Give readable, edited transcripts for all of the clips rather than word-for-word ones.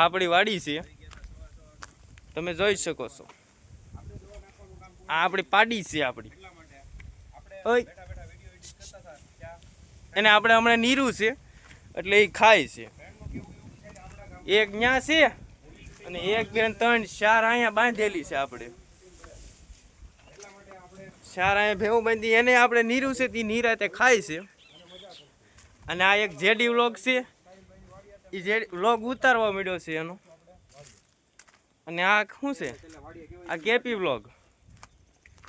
આપણી વાડી છે, તમે જોઈ શકો છો. આ આપણી પાડી છે આપણી. એને આપણે હમણાં નીરું છે એટલે એ ખાય છે. એક ન્યા છે અને 1 2 3 4 અહીંયા બાંધેલી છે. આપણે 4 અહીંયા ભેવું બાંધી એને આપણે નીરું છે તે નીરાતે ખાય છે. અને આ એક જેડી વ્લોગ છે, એ જે વ્લોગ ઉતારવા મળ્યો છે એનો. અને આ શું છે? આ કેપી વ્લોગ.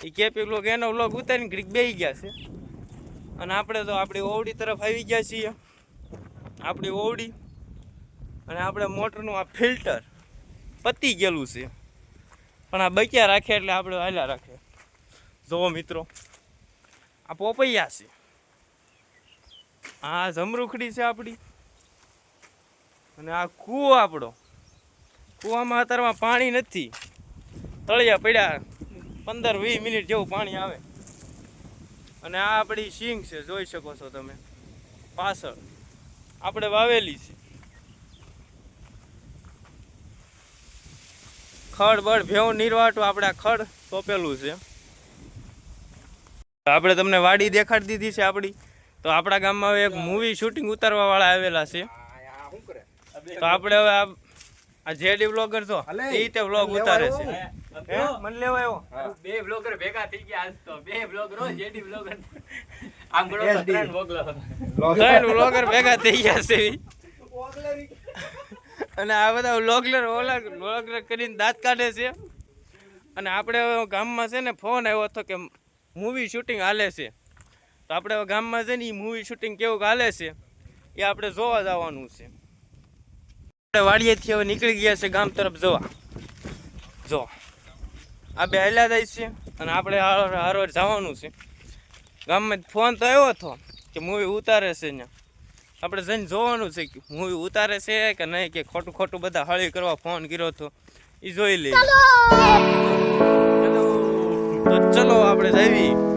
એ કેપી વ્લોગ એનો વ્લોગ ઉતારીને ઘડીક બેસી ગયા છે. અને આપણે તો આપણી ઓવડી તરફ આવી ગયા છીએ. આપણી ઓવડી અને આપણે મોટરનું આ ફિલ્ટર પતી ગયેલું છે, પણ આ બક્યા રાખે એટલે આપણે હાલ્યા રાખે. જુઓ મિત્રો, આ પોપૈયા છે, આ જમરૂખડી છે આપણી. અને આ કૂવો આપણો. કૂવામાં અત્યારમાં પાણી નથી, તળિયા પડ્યા 15-20 મિનિટ જેવું પાણી આવે. અને આ આપણી સિંગ છે, જોઈ શકો છો તમે. પાછળ આપણે વાવેલી છે. ખડ બળ ભેવું નીરવાટું આપણે આ ખડ સોંપેલું છે. આપણે તમને વાડી દેખાડી દીધી છે આપણી. તો આપણા ગામમાં હવે એક મૂવી શૂટિંગ ઉતારવા વાળા આવેલા છે. તો આપણે હવે આ જેડી વ્લોગર છો એ રીતે વ્લોગ ઉતારે છે. મને લેવા આવ્યો. 2 વ્લોગર ભેગા થઈ ગયા આજ તો. 2 વ્લોગરો જેડી વ્લોગર. આમ ગણો તો 3 વ્લોગર ભેગા થઈ ગયા છે. અને આ બધા વ્લોગર કરીને દાંત કાઢે છે. અને આપણે ગામમાં છે ને ફોન આવ્યો હતો કે મૂવી શૂટિંગ હાલે છે. તો આપણે ગામમાં છે ને એ મૂવી શૂટિંગ કેવું હાલે છે એ આપણે જોવા જવાનું છે. આપણે વાડીએથી હવે નીકળી ગયા છે ગામ તરફ જવા. જો આ બે હાલ્યા જાય છે અને આપણે હારવાર જવાનું છે. ગામમાં ફોન તો આવ્યો હતો કે મૂવી ઉતારે છે ને. આપણે જઈને જોવાનું છે કે મૂવી ઉતારે છે કે નહીં, કે ખોટું ખોટું બધા હળી કરવા ફોન કર્યો હતો એ જોઈ લઈએ. તો ચલો આપણે જઈએ.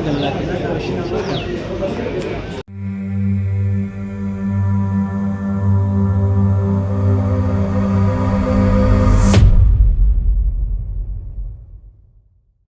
3 કલાક